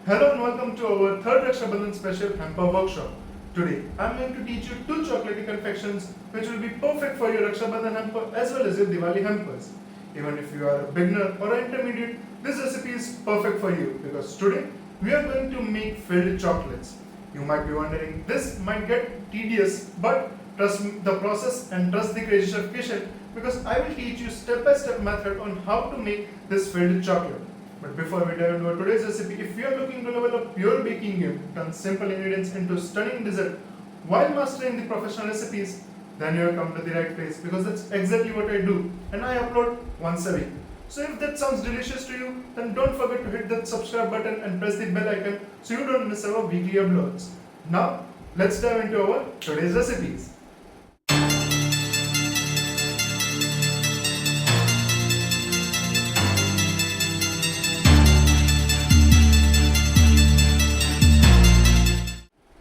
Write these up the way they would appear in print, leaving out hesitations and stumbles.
Hello and welcome to our third Rakshabandhan Special Hamper Workshop. Today, I'm going to teach you two chocolatey confections which will be perfect for your Rakshabandhan hamper as well as your Diwali hampers. Even if you are a beginner or an intermediate, this recipe is perfect for you because today we are going to make filled chocolates. You might be wondering, this might get tedious, but trust the process and trust the crazy chef Kishan because I will teach you step-by-step method on how to make this filled chocolate. But before we dive into our today's recipe, if you are looking to level up your baking game, turn simple ingredients into stunning dessert while mastering the professional recipes, then you have come to the right place because that's exactly what I do and I upload once a week. So if that sounds delicious to you, then don't forget to hit that subscribe button and press the bell icon so you don't miss our weekly uploads. Now, let's dive into our today's recipes.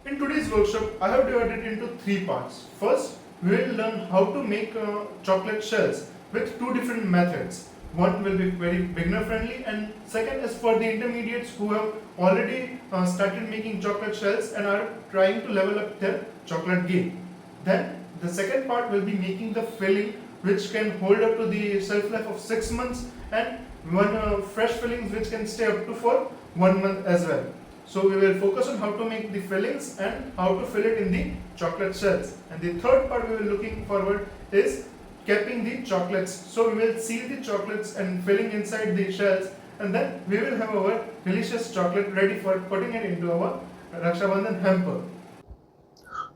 In today's workshop, I have divided it into three parts. First, we will learn how to make chocolate shells with two different methods. One will be very beginner friendly and second is for the intermediates who have already started making chocolate shells and are trying to level up their chocolate game. Then the second part will be making the filling which can hold up to the shelf life of 6 months and one fresh fillings which can stay up to for 1 month as well. So we will focus on how to make the fillings and how to fill it in the chocolate shells. And the third part we will looking forward is capping the chocolates. So we will seal the chocolates and filling inside the shells and then we will have our delicious chocolate ready for putting it into our Rakshabandhan hamper.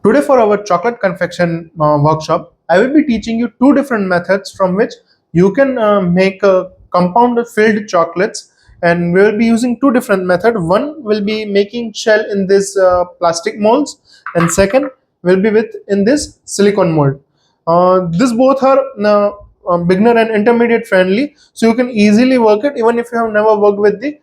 Today for our chocolate confection workshop, I will be teaching you two different methods from which you can make compound filled chocolates, and we will be using two different methods. One will be making shell in this plastic molds and second will be with in this silicone mold. This both are beginner and intermediate friendly, so you can easily work it even if you have never worked with the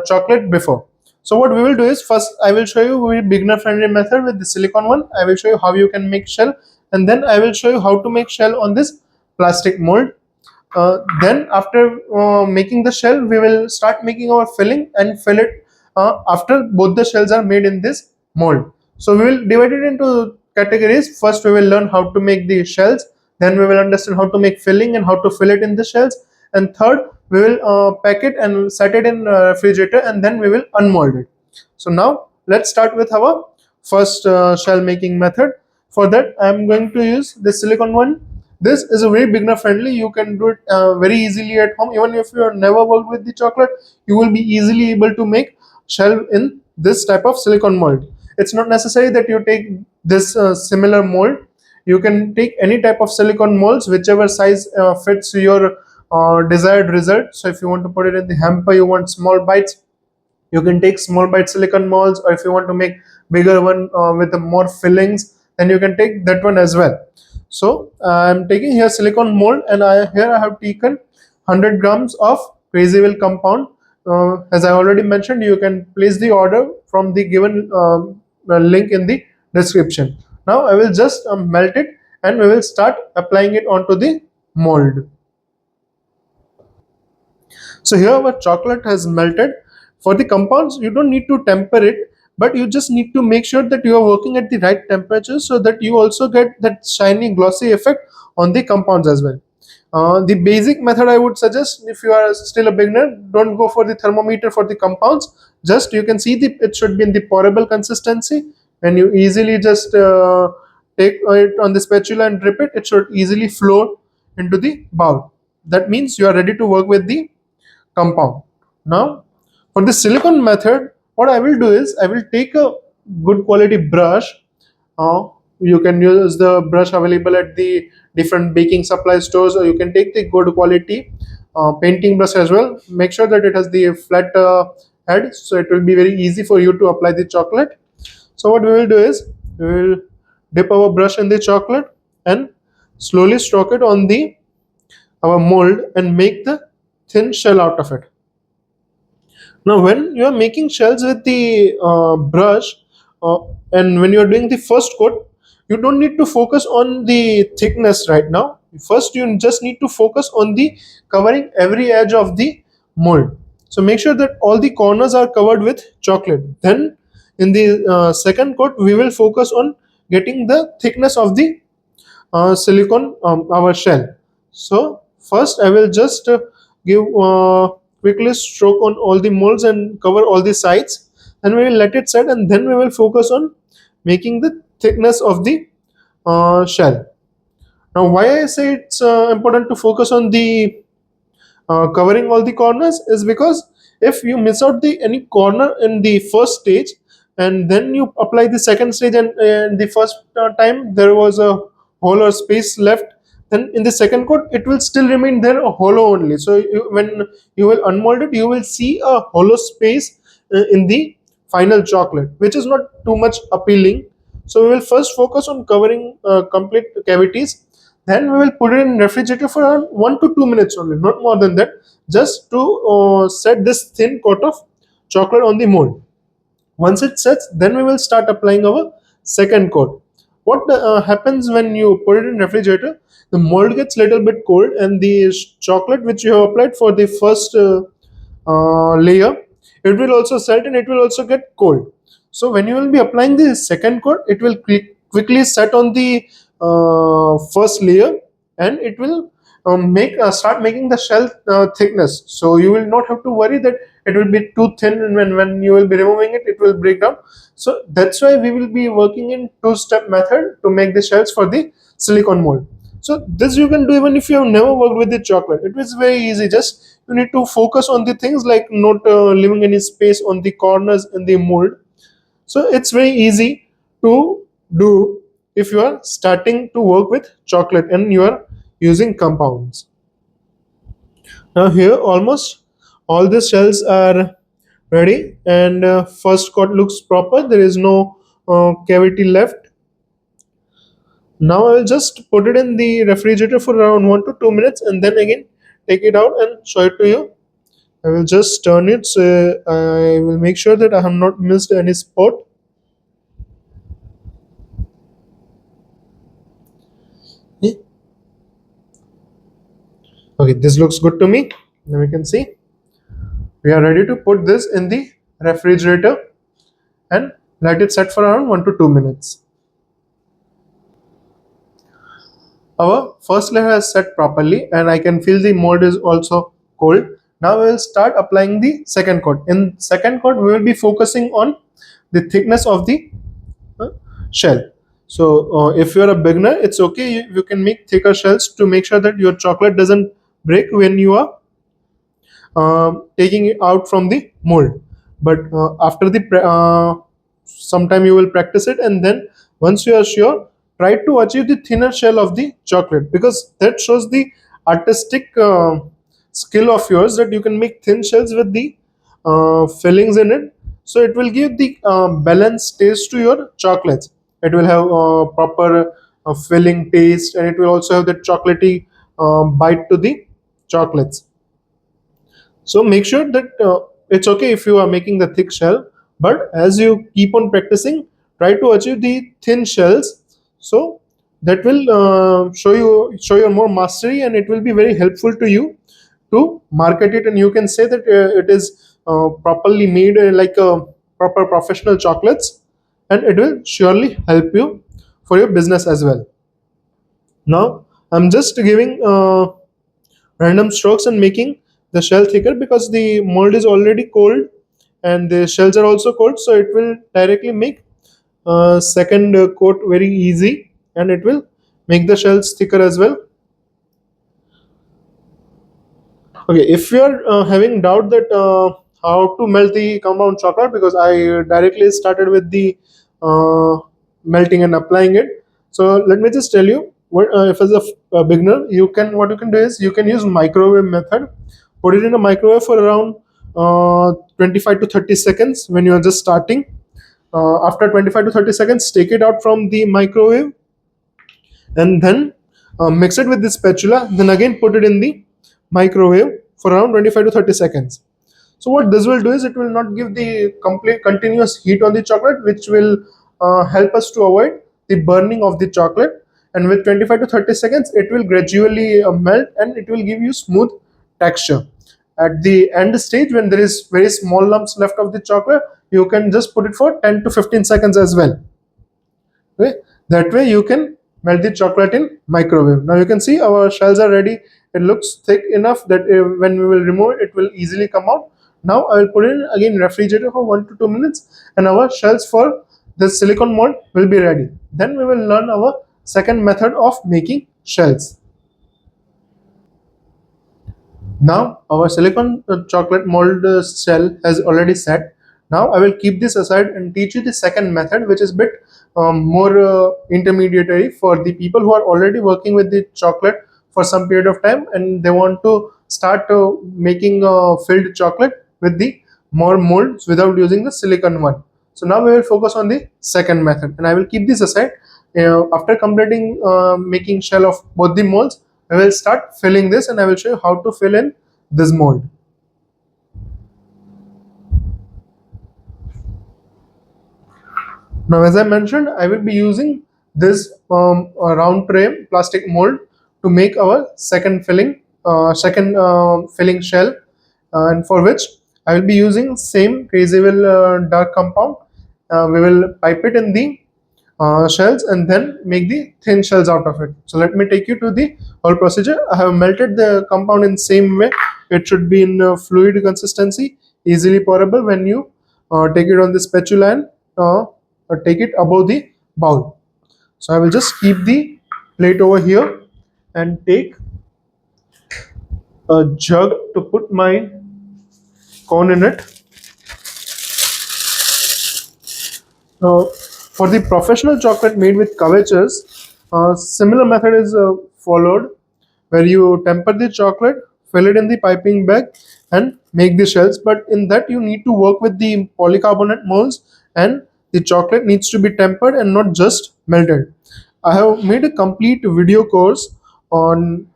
chocolate before. So what we will do is first I will show you a beginner friendly method with the silicone one. I will show you how you can make shell and then I will show you how to make shell on this plastic mold. Then after making the shell, we will start making our filling and fill it after both the shells are made in this mold. So we will divide it into categories. First we will learn how to make the shells, then we will understand how to make filling and how to fill it in the shells, and third we will pack it and set it in refrigerator and then we will unmold it. So now let's start with our first shell making method. For that I am going to use the silicone one. This is a very beginner friendly. You can do it very easily at home. Even if you have never worked with the chocolate, you will be easily able to make shell in this type of silicone mold. It's not necessary that you take this similar mold. You can take any type of silicone molds, whichever size fits your desired result. So if you want to put it in the hamper, you want small bites, you can take small bite silicone molds, or if you want to make bigger one with the more fillings, then you can take that one as well. So I'm taking here silicone mold and here I have taken 100 grams of CrazyVille compound. As I already mentioned, you can place the order from the given link in the description. Now I will just melt it and we will start applying it onto the mold. So here our chocolate has melted. For the compounds, you don't need to temper it, but you just need to make sure that you are working at the right temperature so that you also get that shiny glossy effect on the compounds as well. The basic method I would suggest, if you are still a beginner, don't go for the thermometer for the compounds. Just you can see it should be in the pourable consistency, and you easily just take it on the spatula and drip it. It should easily flow into the bowl. That means you are ready to work with the compound. Now for the silicone method, what I will do is I will take a good quality brush. You can use the brush available at the different baking supply stores, or you can take the good quality painting brush as well. Make sure that it has the flat head, so it will be very easy for you to apply the chocolate. So what we will do is we will dip our brush in the chocolate and slowly stroke it on the our mold and make the thin shell out of it. Now, when you are making shells with the brush uh, and when you are doing the first coat, you don't need to focus on the thickness right now. First, you just need to focus on the covering every edge of the mold. So make sure that all the corners are covered with chocolate. Then in the second coat, we will focus on getting the thickness of the silicone, our shell. So first I will just give quickly stroke on all the molds and cover all the sides, and we will let it set, and then we will focus on making the thickness of the shell. Now why I say it's important to focus on the covering all the corners is because if you miss out the any corner in the first stage, and then you apply the second stage, and the first time there was a hole or space left, then in the second coat it will still remain there a hollow only. So when you will unmold it, you will see a hollow space in the final chocolate, which is not too much appealing. So we will first focus on covering complete cavities, then we will put it in refrigerator for around 1 to 2 minutes only, not more than that, just to set this thin coat of chocolate on the mold. Once it sets, then we will start applying our second coat. What happens when you put it in refrigerator? The mold gets little bit cold, and the chocolate which you have applied for the first layer, it will also set and it will also get cold. So when you will be applying the second coat, it will quickly set on the first layer, and it will make start making the shell thickness. So you will not have to worry that it will be too thin, and when you will be removing it, it will break down. So that's why we will be working in two-step method to make the shells for the silicone mold. So this you can do even if you have never worked with the chocolate. It is very easy. Just you need to focus on the things like not leaving any space on the corners in the mold. So it's very easy to do if you are starting to work with chocolate and you are using compounds. Now here almost all the shells are ready, and first coat looks proper. There is no cavity left. Now I will just put it in the refrigerator for around 1 to 2 minutes, and then again take it out and show it to you. I will just turn it, so I will make sure that I have not missed any spot. Okay, this looks good to me. Now we can see we are ready to put this in the refrigerator and let it set for around 1 to 2 minutes. Our first layer has set properly, and I can feel the mold is also cold. Now we will start applying the second coat. In second coat, we will be focusing on the thickness of the uh, shell. So if you are a beginner, it's okay. You can make thicker shells to make sure that your chocolate doesn't break when you are taking it out from the mold. But after the sometime you will practice it, and then once you are sure, try to achieve the thinner shell of the chocolate, because that shows the artistic skill of yours that you can make thin shells with the fillings in it. So it will give the balanced taste to your chocolates. It will have proper filling taste, and it will also have that chocolatey bite to the chocolates. So make sure that it's okay if you are making the thick shell, but as you keep on practicing, try to achieve the thin shells. So that will show your more mastery, and it will be very helpful to you to market it, and you can say that it is properly made, like a proper professional chocolates, and it will surely help you for your business as well. Now I'm just giving random strokes and making the shell thicker, because the mold is already cold and the shells are also cold, so it will directly make second coat very easy, and it will make the shells thicker as well. Okay, if you are having doubt that how to melt the compound chocolate, because I directly started with the uh, melting and applying it, so let me just tell you what, if as a beginner, what you can do is you can use microwave method. Put it in a microwave for around 25 to 30 seconds when you are just starting. After 25 to 30 seconds, take it out from the microwave, and then mix it with the spatula, then again put it in the microwave for around 25 to 30 seconds. So what this will do is it will not give the complete continuous heat on the chocolate, which will help us to avoid the burning of the chocolate. And with 25 to 30 seconds, it will gradually melt, and it will give you smooth texture. at the end stage, when there is very small lumps left of the chocolate, you can just put it for 10 to 15 seconds as well. Okay, that way you can melt the chocolate in microwave. Now you can see our shells are ready. It looks thick enough that when we will remove it, it will easily come out. Now I will put it in again refrigerator for 1 to 2 minutes, and our shells for the silicone mold will be ready. Then we will learn our second method of making shells. Now our silicone chocolate mold shell has already set. Now I will keep this aside and teach you the second method, which is bit more intermediary for the people who are already working with the chocolate for some period of time, and they want to start making filled chocolate with the more molds without using the silicone one. So now we will focus on the second method, and I will keep this aside. After completing making shell of both the molds, I will start filling this, and I will show you how to fill in this mold. Now, as I mentioned, I will be using this round tray plastic mold to make our second filling shell, and for which I will be using same CrazyVille dark compound. We will pipe it in the shells and then make the thin shells out of it. So let me take you to the whole procedure. I have melted the compound in same way. It should be in fluid consistency, easily pourable when you take it on the spatula and take it above the bowl. So I will just keep the plate over here and take a jug to put my cone in it. For the professional chocolate made with couvertures, similar method is followed, where you temper the chocolate, fill it in the piping bag, and make the shells. But in that, you need to work with the polycarbonate molds, and the chocolate needs to be tempered and not just melted. I have made a complete video course on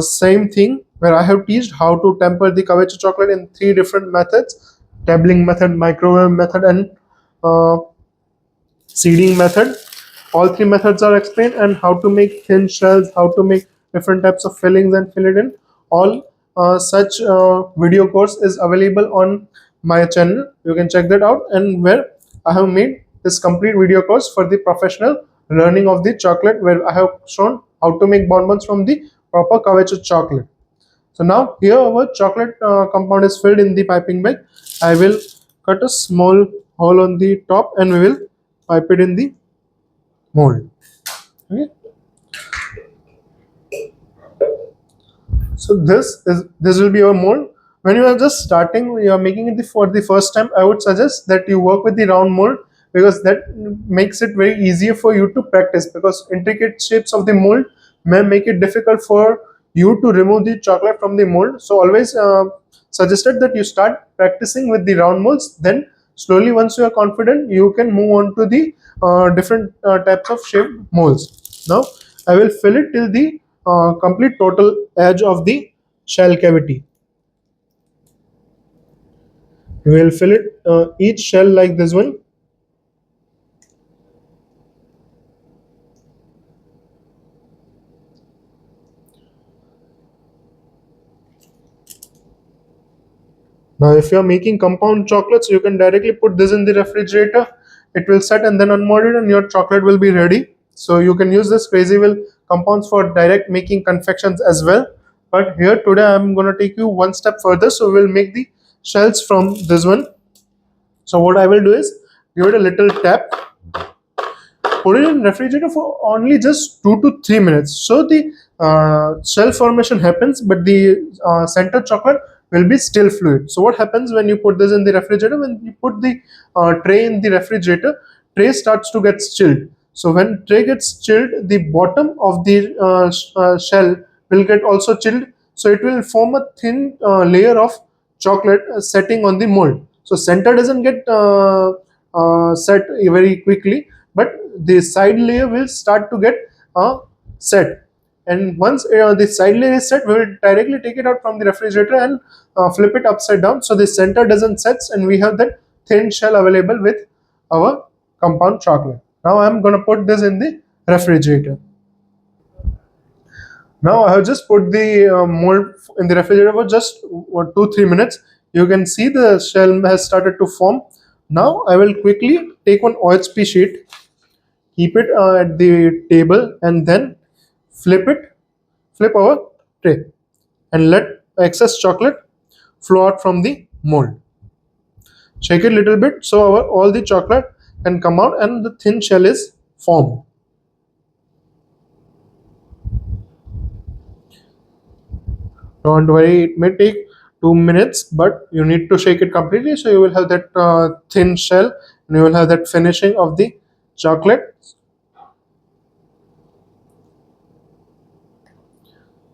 same thing, where I have taught how to temper the couverture chocolate in three different methods: tabling method, microwave method, and uh, seeding method. All three methods are explained, and how to make thin shells, how to make different types of fillings and fill it in. All such video course is available on my channel. You can check that out, and where I have made this complete video course for the professional learning of the chocolate, where I have shown how to make bonbons from the proper couverture chocolate. So now here our chocolate compound is filled in the piping bag. I will cut a small hole on the top, and we will pipe it in the mold. Okay. So this will be your mold. When you are just starting, you are making it for the first time, I would suggest that you work with the round mold, because that makes it very easier for you to practice, because intricate shapes of the mold may make it difficult for you to remove the chocolate from the mold. So always suggested that you start practicing with the round molds, then slowly, once you are confident, you can move on to the different types of shaped molds. Now I will fill it till the complete total edge of the shell cavity. We will fill it each shell like this one. Now, if you are making compound chocolates, you can directly put this in the refrigerator. It will set and then unmold it, and your chocolate will be ready. So you can use this CrazyVille compounds for direct making confections as well. But here today I'm going to take you one step further. So we'll make the shells from this one. So what I will do is give it a little tap, put it in refrigerator for only just 2 to 3 minutes. So the shell formation happens, but the center chocolate will be still fluid. So what happens when you put this in the refrigerator? When you put the tray in the refrigerator, tray starts to get chilled. So when tray gets chilled, the bottom of the shell will get also chilled. So it will form a thin layer of chocolate setting on the mold. So center doesn't get set very quickly, but the side layer will start to get set. And once the side layer is set, we will directly take it out from the refrigerator and flip it upside down, so the center doesn't set, and we have that thin shell available with our compound chocolate. Now I'm going to put this in the refrigerator. Now I have just put the mold in the refrigerator for just 2-3 minutes. You can see the shell has started to form. Now I will quickly take one OHP sheet, keep it at the table, and then flip our tray, and let excess chocolate flow out from the mold. Shake it a little bit so all the chocolate can come out and the thin shell is formed. Don't worry, it may take 2 minutes, but you need to shake it completely so you will have that thin shell and you will have that finishing of the chocolate.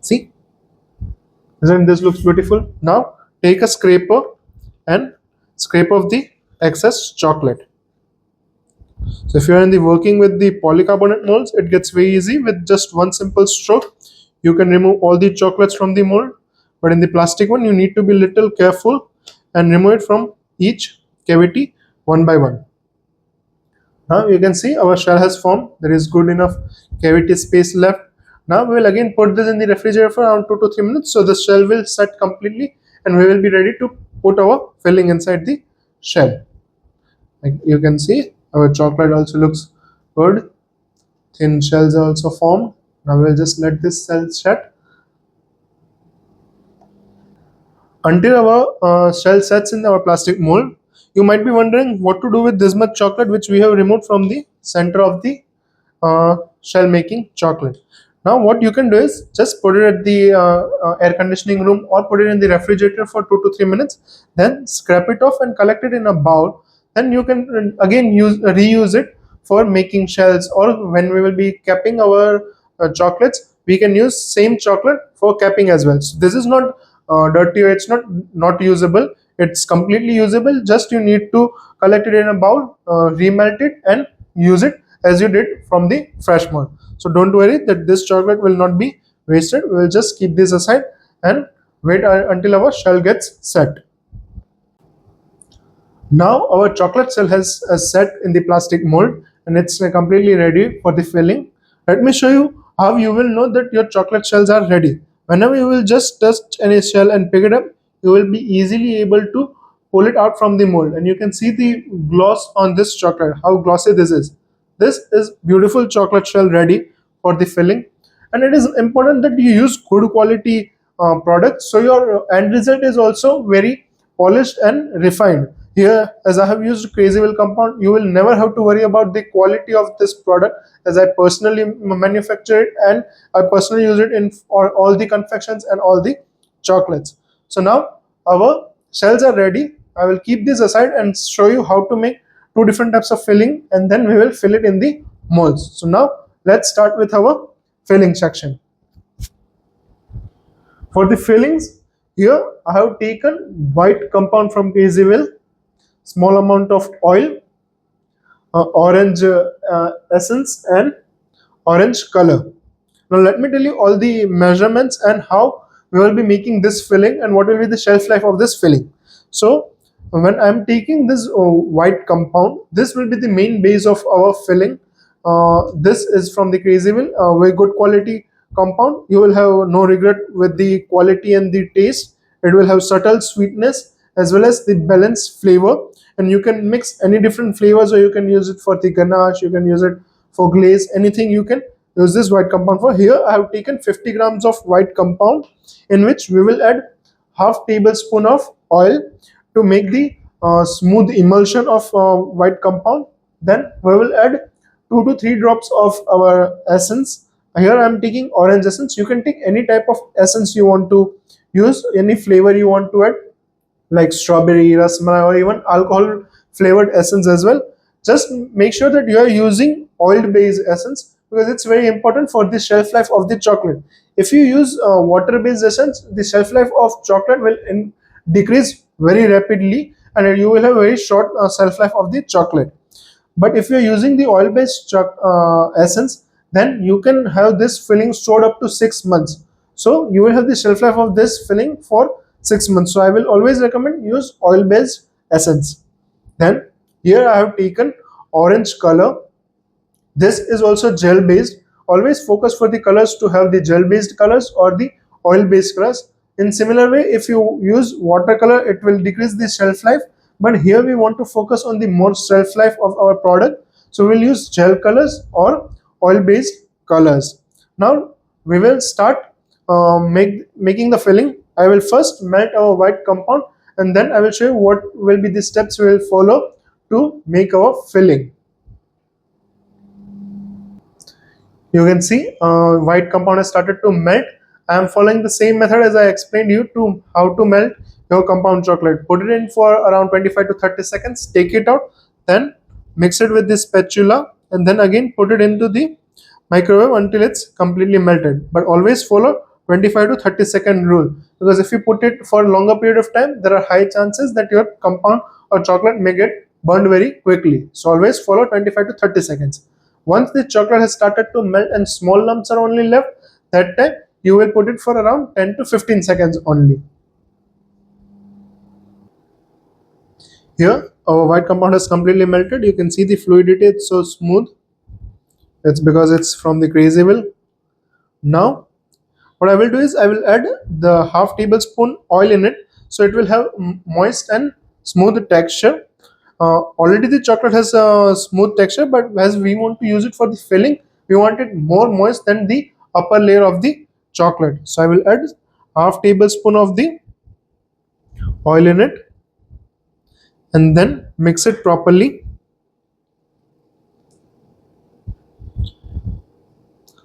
See, isn't this looks beautiful? Now take a scraper and scrape off the excess chocolate. So if you are in the working with the polycarbonate molds, it gets very easy with just one simple stroke. You can remove all the chocolates from the mold, but in the plastic one, you need to be little careful and remove it from each cavity one by one. Now you can see our shell has formed. There is good enough cavity space left. Now we will again put this in the refrigerator for around 2 to 3 minutes so the shell will set completely and we will be ready to put our filling inside the shell. Like you can see, our chocolate also looks good. Thin shells are also formed. Now we'll just let this shell set. Until our shell sets in our plastic mold, you might be wondering what to do with this much chocolate which we have removed from the center of the shell making chocolate. Now what you can do is just put it at the air conditioning room or put it in the refrigerator for 2 to 3 minutes, then scrape it off and collect it in a bowl. Then you can again reuse it for making shells, or when we will be capping our chocolates, we can use same chocolate for capping as well. So this is not dirty, or it's not usable. It's completely usable. Just you need to collect it in a bowl, remelt it and use it as you did from the fresh mold. So don't worry that this chocolate will not be wasted. We'll just keep this aside and wait until our shell gets set. Now our chocolate shell has set in the plastic mold and it's completely ready for the filling. Let me show you how you will know that your chocolate shells are ready. Whenever you will just touch any shell and pick it up, you will be easily able to pull it out from the mold, and you can see the gloss on this chocolate, how glossy this is. This is beautiful chocolate shell ready for the filling, and it is important that you use good quality products so your end result is also very polished and refined. Here, as I have used CrazyVille compound, you will never have to worry about the quality of this product, as I personally manufacture it and I personally use it in all the confections and all the chocolates. So now our shells are ready. I will keep this aside and show you how to make two different types of filling, and then we will fill it in the molds. So now let's start with our filling section. For the fillings, here I have taken white compound from CrazyVille, small amount of oil, orange essence and orange color. Now let me tell you all the measurements and how we will be making this filling and what will be the shelf life of this filling. So when I am taking this white compound, this will be the main base of our filling. This is from the CrazyVille, very good quality compound. You will have no regret with the quality and the taste. It will have subtle sweetness as well as the balanced flavor, and you can mix any different flavors, or you can use it for the ganache, you can use it for glaze, anything you can use this white compound for. Here I have taken 50 grams of white compound, in which we will add half tablespoon of oil to make the smooth emulsion of white compound. Then we will add 2 to 3 drops of our essence. Here I am taking orange essence. You can take any type of essence you want to use, any flavor you want to add, like strawberry, rasmalai, or even alcohol flavored essence as well. Just make sure that you are using oil based essence, because it's very important for the shelf life of the chocolate. If you use water based essence, the shelf life of chocolate will decrease very rapidly and you will have very short shelf life of the chocolate. But if you are using the oil based essence, then you can have this filling stored up to 6 months. So you will have the shelf life of this filling for 6 months. So I will always recommend use oil based essence. Then here I have taken orange color. This is also gel based always focus for the colors to have the gel based colors or the oil based colors. In similar way, if you use watercolor, it will decrease the shelf life, but here we want to focus on the more shelf life of our product, so we'll use gel colors or oil based colors. Now we will start making the filling. I will first melt our white compound, and then I will show you what will be the steps we will follow to make our filling. You can see white compound has started to melt. I am following the same method as I explained you to how to melt your compound chocolate. Put it in for around 25 to 30 seconds, take it out, then mix it with the spatula, and then again put it into the microwave until it's completely melted. But always follow 25 to 30-second rule, because if you put it for a longer period of time, there are high chances that your compound or chocolate may get burned very quickly. So always follow 25 to 30 seconds. Once the chocolate has started to melt and small lumps are only left, that time you will put it for around 10 to 15 seconds only. Here our white compound has completely melted. You can see the fluidity, it's so smooth. It's because it's from the CrazyVille. Now what I will do is I will add the half tablespoon oil in it, so it will have moist and smooth texture. Already the chocolate has a smooth texture, but as we want to use it for the filling, we want it more moist than the upper layer of the chocolate. So I will add half tablespoon of the oil in it and then mix it properly.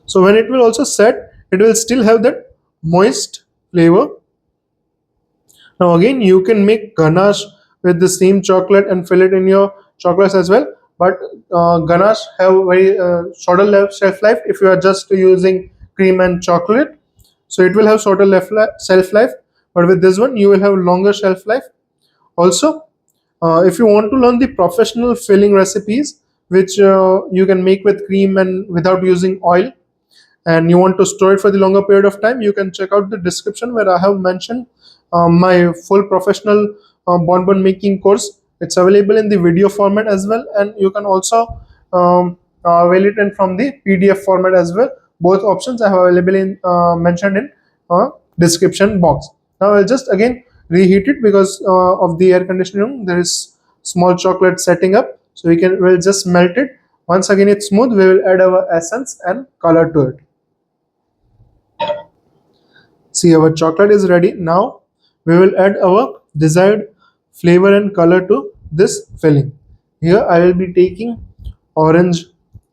So when it will also set, it will still have that moist flavor. Now again, you can make ganache with the same chocolate and fill it in your chocolates as well. But ganache have very shorter shelf life if you are just using cream and chocolate. So it will have shorter shelf life. But with this one, you will have longer shelf life. Also, if you want to learn the professional filling recipes, which you can make with cream and without using oil, and you want to store it for the longer period of time, you can check out the description where I have mentioned my full professional bonbon making course. It's available in the video format as well, and you can also avail it in from the PDF format as well. Both options I have available in mentioned in description box. Now I'll just again reheat it because of the air conditioning. There is small chocolate setting up, so we'll just melt it. Once again it's smooth, we will add our essence and color to it. See, our chocolate is ready. Now we will add our desired flavor and color to this filling. Here I will be taking orange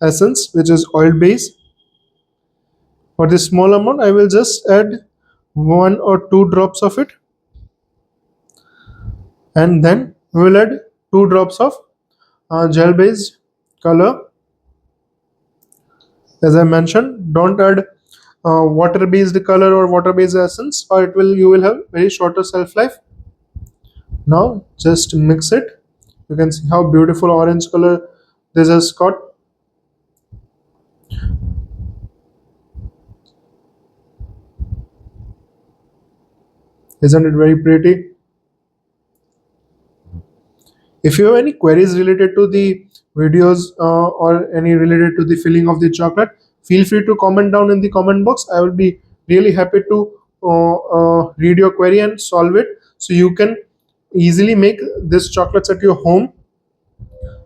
essence, which is oil based. For this small amount, I will just add 1 or 2 drops of it, and then we will add 2 drops of gel based color. As I mentioned, don't add water based color or water based essence, or you will have very shorter shelf life. Now just mix it. You can see how beautiful orange color this has got. Isn't it very pretty? If you have any queries related to the videos or any related to the filling of the chocolate, feel free to comment down in the comment box. I will be really happy to read your query and solve it, so you can easily make this chocolates at your home.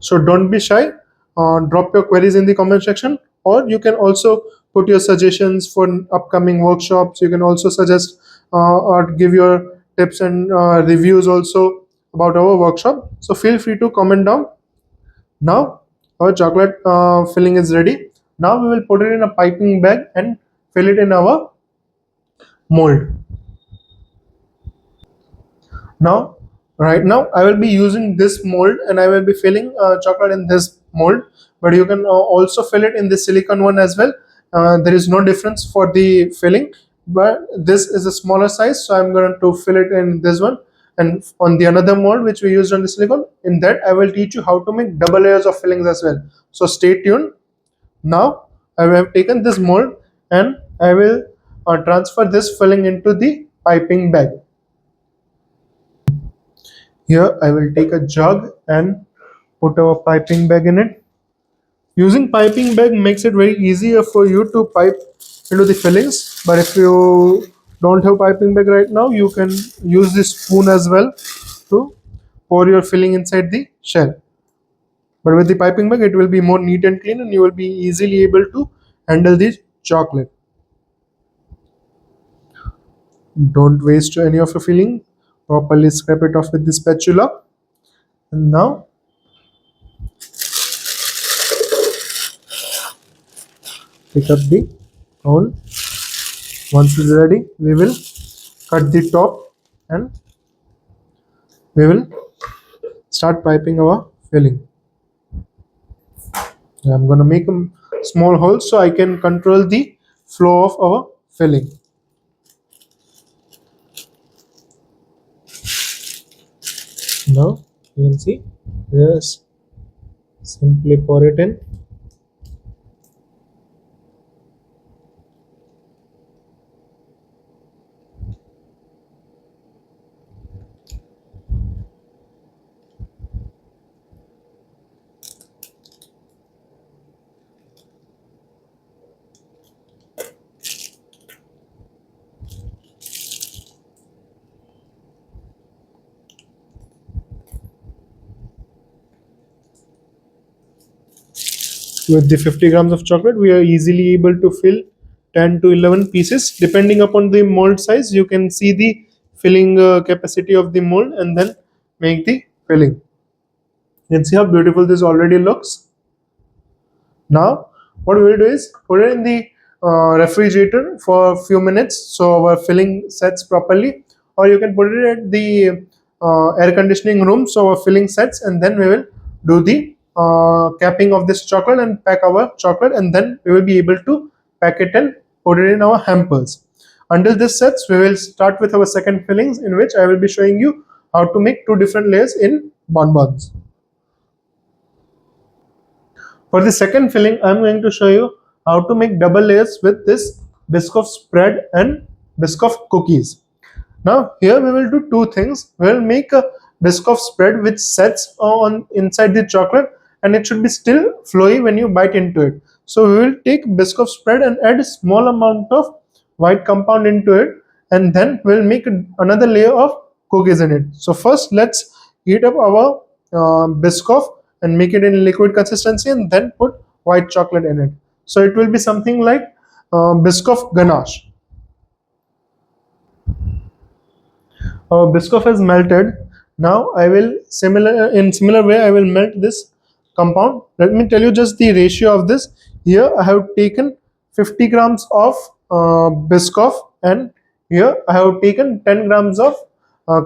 So don't be shy. Drop your queries in the comment section, or you can also put your suggestions for upcoming workshops. You can also suggest or give your tips and reviews also about our workshop. So feel free to comment down. Now our chocolate filling is ready. Now we will put it in a piping bag and fill it in our mold. Now, right now I will be using this mold and I will be filling chocolate in this mold, but you can also fill it in the silicone one as well. There is no difference for the filling, but this is a smaller size, so I'm going to fill it in this one. And on the another mold which we used on the silicone, in that I will teach you how to make double layers of fillings as well. So stay tuned. Now I have taken this mold and I will transfer this filling into the piping bag. Here I will take a jug and put our piping bag in it. Using piping bag makes it very easier for you to pipe into the fillings. But if you don't have piping bag right now, you can use this spoon as well to pour your filling inside the shell. But with the piping bag, it will be more neat and clean, and you will be easily able to handle the chocolate. Don't waste any of your filling. Properly scrape it off with the spatula. And now pick up the bowl. Once it's ready, we will cut the top and we will start piping our filling. I'm going to make a small hole so I can control the flow of our filling. Now you can see, just simply pour it in. With the 50 grams of chocolate, we are easily able to fill 10 to 11 pieces. Depending upon the mold size, you can see the filling capacity of the mold and then make the filling. You can see how beautiful this already looks. Now, what we will do is put it in the refrigerator for a few minutes so our filling sets properly, or you can put it at the air conditioning room so our filling sets, and then we will do the capping of this chocolate and pack our chocolate, and then we will be able to pack it and put it in our hampers. Until this sets, we will start with our second fillings, in which I will be showing you how to make two different layers in bonbons. For the second filling, I'm going to show you how to make double layers with this biscoff spread and biscoff cookies. Now here we will do two things. We will make a biscoff spread which sets on inside the chocolate, and it should be still flowy when you bite into it. So we will take biscoff spread and add a small amount of white compound into it, and then we'll make another layer of cookies in it. So first let's heat up our biscoff and make it in liquid consistency, and then put white chocolate in it. So it will be something like biscoff ganache. Our biscoff has melted. Now I will similar way I will melt this compound. Let me tell you just the ratio of this. Here I have taken 50 grams of biscoff, and here I have taken 10 grams of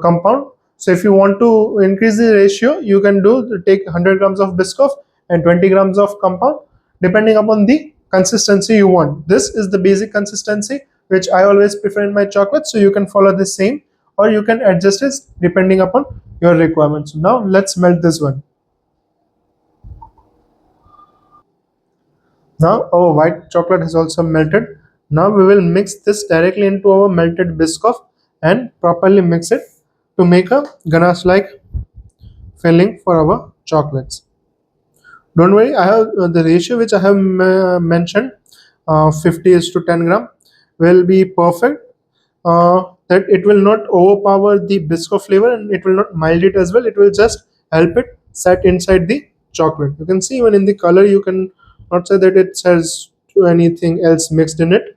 compound. So if you want to increase the ratio, you can take 100 grams of biscoff and 20 grams of compound, depending upon the consistency you want. This is the basic consistency which I always prefer in my chocolate, so you can follow the same, or you can adjust it depending upon your requirements. Now let's melt this one. Now our white chocolate has also melted. Now we will mix this directly into our melted biscoff and properly mix it to make a ganache like filling for our chocolates. Don't worry, I have the ratio which I have mentioned, 50 is to 10 gram, will be perfect. That it will not overpower the biscoff flavor, and it will not mild it as well. It will just help it set inside the chocolate. You can see even in the color, you can not say that it has anything else mixed in it,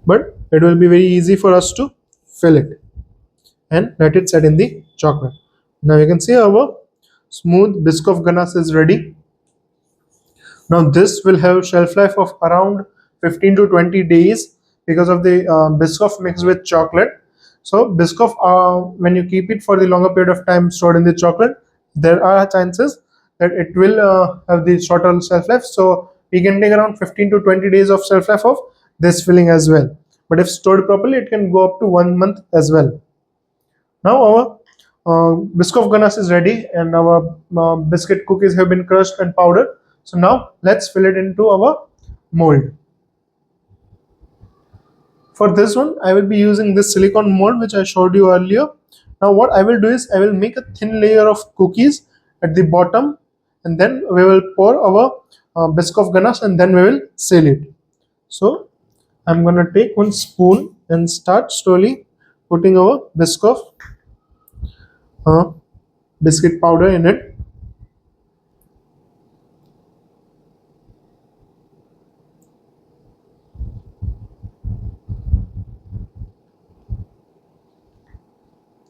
but it will be very easy for us to fill it and let it set in the chocolate. Now you can see our smooth biscoff ganache is ready. Now this will have shelf life of around 15 to 20 days because of the biscoff mixed with chocolate. So biscoff, when you keep it for the longer period of time stored in the chocolate, there are chances that it will have the shorter shelf life. So we can take around 15 to 20 days of shelf life of this filling as well. But if stored properly, it can go up to 1 month as well. Now our biscoff ganache is ready, and our biscuit cookies have been crushed and powdered. So now let's fill it into our mold. For this one, I will be using this silicone mold which I showed you earlier. Now what I will do is I will make a thin layer of cookies at the bottom, and then we will pour our biscoff ganache and then we will seal it. So I'm gonna take one spoon and start slowly putting our biscoff uh, biscuit powder in it.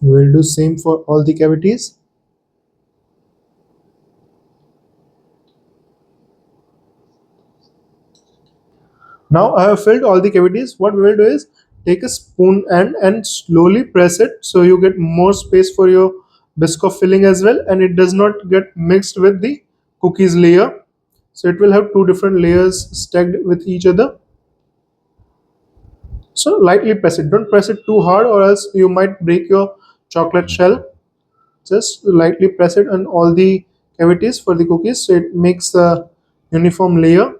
We will do same for all the cavities. Now I have filled all the cavities. What we will do is take a spoon and slowly press it so you get more space for your biscoff filling as well, and it does not get mixed with the cookies layer. So it will have two different layers stacked with each other. So lightly press it. Don't press it too hard or else you might break your chocolate shell. Just lightly press it on all the cavities for the cookies so it makes a uniform layer.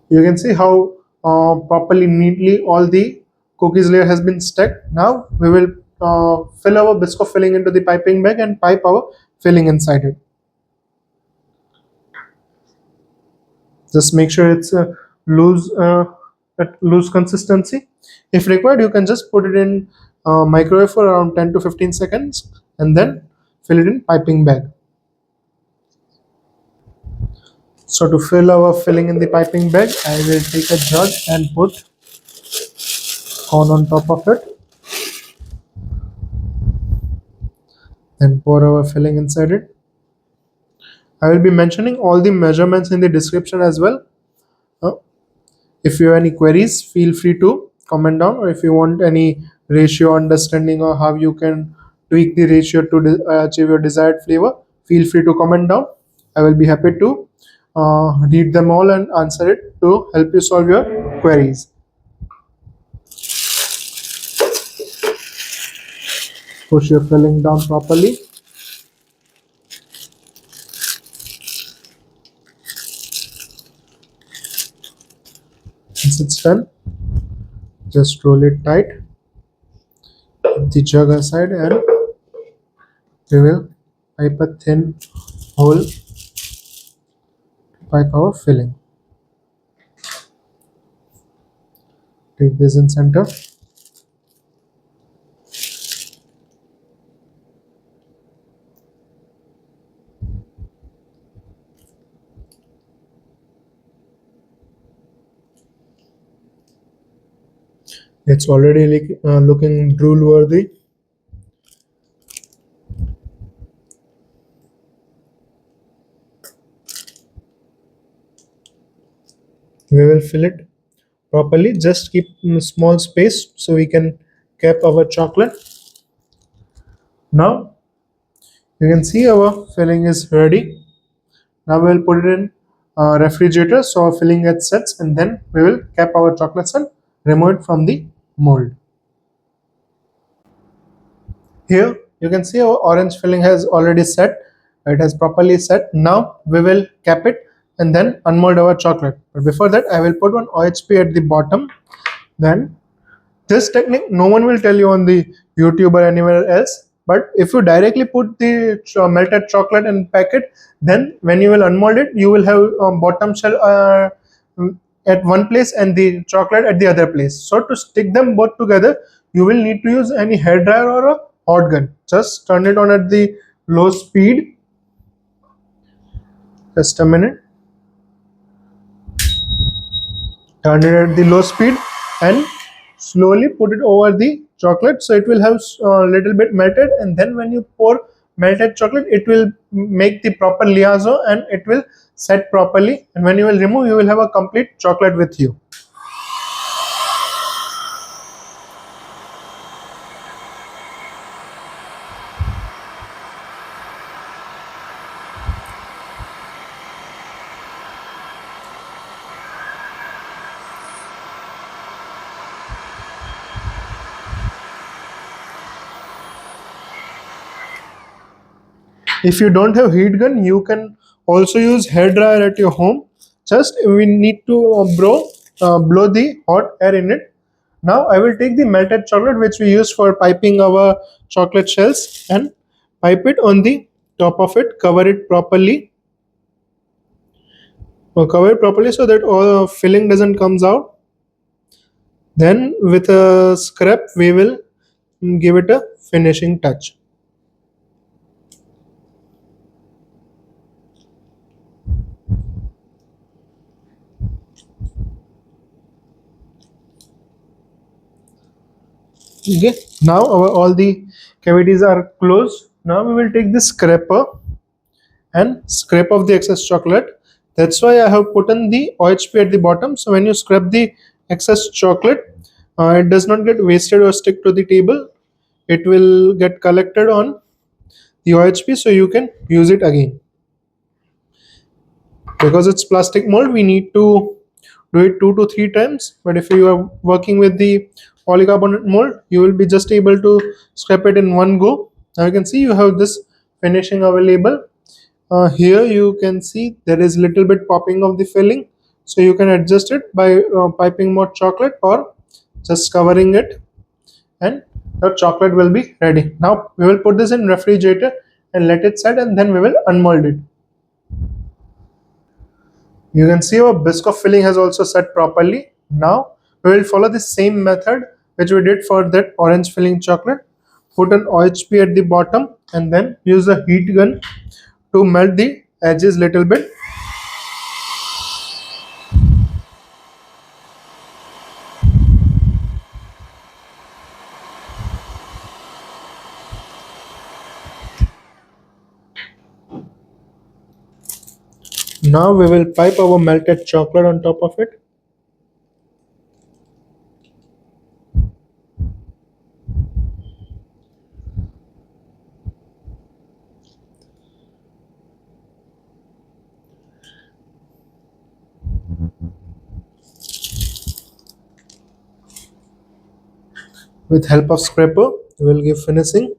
You can see how properly neatly all the cookies layer has been stacked. Now we will fill our biscoff filling into the piping bag and pipe our filling inside it. Just make sure it's loose at loose consistency. If required, you can just put it in microwave for around 10 to 15 seconds and then fill it in piping bag. So to fill our filling in the piping bag, I will take a jug and put corn on top of it. Then pour our filling inside it. I will be mentioning all the measurements in the description as well. Uh, if you have any queries, feel free to comment down, or if you want any ratio understanding or how you can tweak the ratio to achieve your desired flavor, feel free to comment down. I will be happy to read them all and answer it to help you solve your queries. Push your filling down properly. Once it's done, just roll it tight, keep the jug aside, and we will pipe a thin hole to pipe our filling. Take this in center. It's already looking drool worthy. We will fill it properly. Just keep small space so we can cap our chocolate. Now you can see our filling is ready. Now we will put it in refrigerator so our filling gets sets, and then we will cap our chocolates and remove it from the mold. Here you can see our orange filling has already set. It has properly set. Now we will cap it and then unmold our chocolate. But before that, I will put one OHP at the bottom. Then this technique no one will tell you on the YouTube or anywhere else. But if you directly put the melted chocolate and pack it, then when you will unmold it, you will have bottom shell at one place and the chocolate at the other place. So to stick them both together, you will need to use any hair dryer or a hot gun. Just turn it on at the low speed. Just a minute. Turn it at the low speed and slowly put it over the chocolate so it will have a little bit melted, and then when you pour melted chocolate, it will make the proper liaison and it will set properly, and when you will remove, you will have a complete chocolate with you. If you don't have heat gun, you can also use hair dryer at your home. Just we need to blow the hot air in it. Now I will take the melted chocolate which we use for piping our chocolate shells and pipe it on the top of it, cover it properly so that all filling doesn't comes out. Then with a scrap we will give it a finishing touch. Okay, now all the cavities are closed. Now we will take the scraper and scrape off the excess chocolate. That's why I have put in the OHP at the bottom. So when you scrape the excess chocolate, it does not get wasted or stick to the table. It will get collected on the OHP so you can use it again. Because it's plastic mold, we need to do it 2 to 3 times. But if you are working with the polycarbonate mold, you will be just able to scrape it in one go. Now you can see you have this finishing available. Here you can see there is little bit popping of the filling, so you can adjust it by piping more chocolate or just covering it, and your chocolate will be ready. Now we will put this in refrigerator and let it set, and then we will unmold it. You can see our biscoff filling has also set properly. Now we will follow the same method which we did for that orange filling chocolate. Put an OHP at the bottom and then use the heat gun to melt the edges little bit. Now we will pipe our melted chocolate on top of it. With help of scraper, we will give finishing.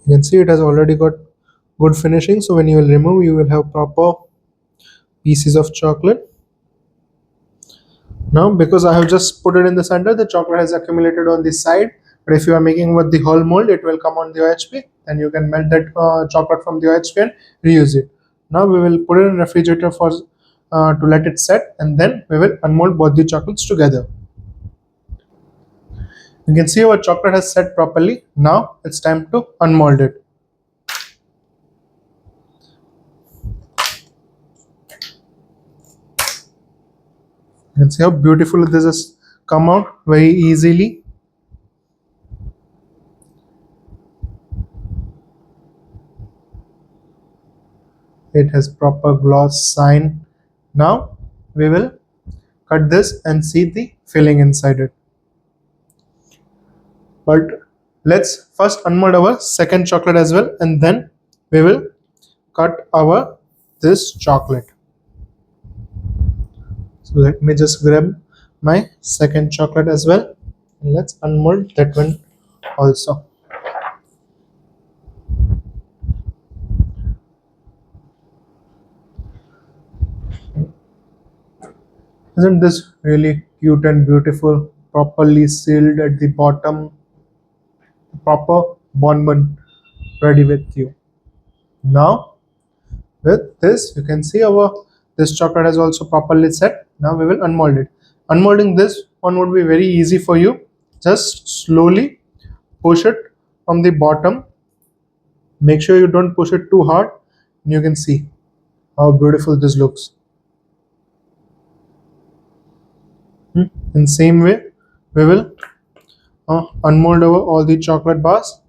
You can see it has already got good finishing, so when you will remove, you will have proper pieces of chocolate. Now because I have just put it in the center, the chocolate has accumulated on the side, but if you are making with the whole mold, it will come on the OHP and you can melt that chocolate from the OHP and reuse it. Now we will put it in refrigerator for to let it set, and then we will unmold both the chocolates together. You can see our chocolate has set properly. Now it's time to unmold it. You can see how beautiful this has come out very easily. It has proper gloss sign. Now we will cut this and see the filling inside it. But let's first unmold our second chocolate as well, and then we will cut our this chocolate. So let me just grab my second chocolate as well, and let's unmold that one also. Isn't this really cute and beautiful? Properly sealed at the bottom, proper bonbon ready with you. Now with this, you can see our this chocolate is also properly set. Now we will unmold it. Unmolding this one would be very easy for you. Just slowly push it from the bottom. Make sure you don't push it too hard. And you can see how beautiful this looks. In same way, we will unmold over all the chocolate bars.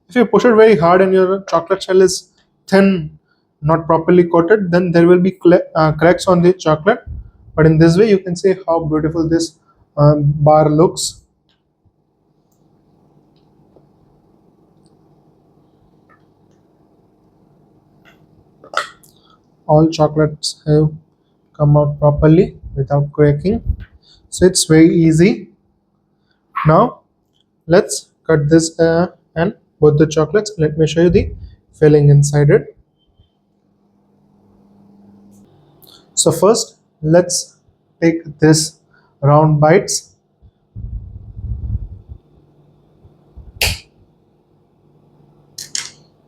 If you push it very hard and your chocolate shell is thin, not properly coated, then there will be cracks on the chocolate. But in this way, you can see how beautiful this bar looks. All chocolates have come out properly without cracking, so it's very easy. Now let's cut this and both the chocolates. Let me show you the filling inside it. So first let's take this round bites.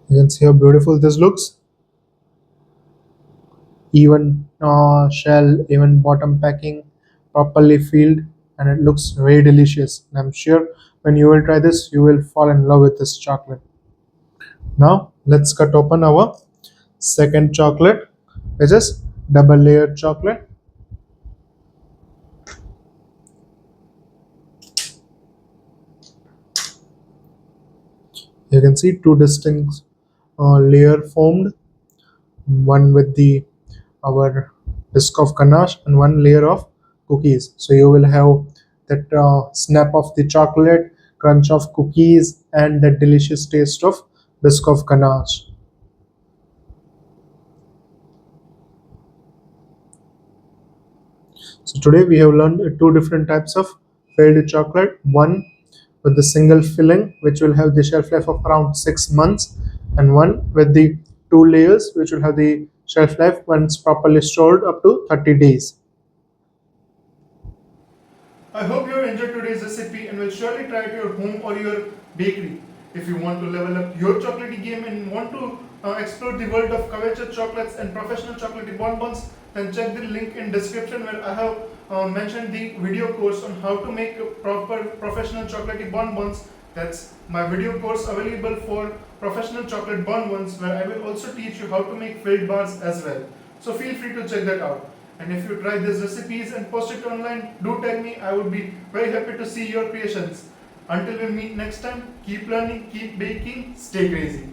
You can see how beautiful this looks. Even shell, even bottom packing, properly filled, and it looks very delicious. And I'm sure when you will try this, you will fall in love with this chocolate. Now let's cut open our second chocolate, which is double layered chocolate. You can see two distinct layer formed, one with the our biscoff ganache and one layer of cookies. So you will have that snap of the chocolate, crunch of cookies, and the delicious taste of biscoff ganache. So today we have learned two different types of filled chocolate. One with the single filling, which will have the shelf life of around 6 months, and one with the two layers, which will have the shelf life once properly stored up to 30 days. I hope you enjoyed today's recipe and will surely try it at your home or your bakery. If you want to level up your chocolatey game and want to explore the world of couverture chocolates and professional chocolatey bonbons, then check the link in description where I have mentioned the video course on how to make a proper professional chocolatey bonbons. That's my video course available for professional chocolate bonbons, where I will also teach you how to make filled bars as well. So feel free to check that out. And if you try these recipes and post it online, do tag me. I would be very happy to see your creations. Until we meet next time, keep learning, keep baking, stay crazy.